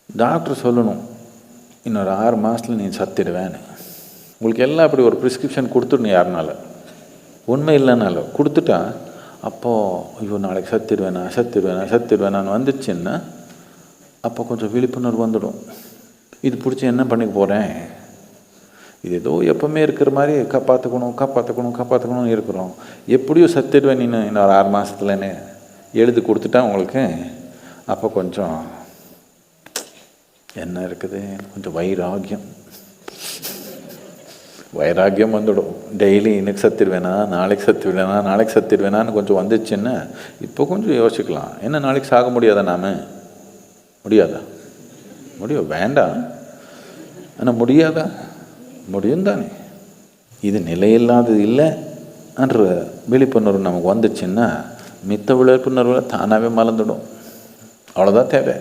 Doctor சொல்லணும், இன்னொரு 6 மாதத்தில் நீ சத்திடுவேன்னு. உங்களுக்கு எல்லாம் அப்படி ஒரு ப்ரிஸ்கிரிப்ஷன் கொடுத்துடணும். யாருனால உண்மை இல்லைனால கொடுத்துட்டா, அப்போது ஐயோ நாளைக்கு சத்திடுவேனான்னு வந்துச்சுன்னா அப்போ கொஞ்சம் விழிப்புணர்வு வந்துடும். இது பிடிச்சி என்ன பண்ணிக்க போகிறேன், இது ஏதோ எப்பவுமே இருக்கிற மாதிரி காப்பாற்றணும்னு இருக்கிறோம். எப்படியும் சத்திடுவேன் இன்னொரு 6 மாதத்துலன்னு எழுதி கொடுத்துட்டா உங்களுக்கு அப்போ கொஞ்சம் என்ன இருக்குது, கொஞ்சம் வைராக்கியம் வந்துடும். டெய்லி இன்னைக்கு சத்திடுவேனா, நாளைக்கு சத்திடுவேனான்னு கொஞ்சம் வந்துச்சுன்னா இப்போ கொஞ்சம் யோசிக்கலாம். என்ன நாளைக்கு சாக முடியாதா? முடியாதா? முடியும், வேண்டாம். ஆனால் முடியாதா? முடியும் தானே. இது நிலையில்லாதது இல்லை என்ற விழிப்புணர்வு நமக்கு வந்துச்சுன்னா மித்த விழிப்புணர்வில் தானாகவே மறந்துடும். அவ்வளோதான் தேவை.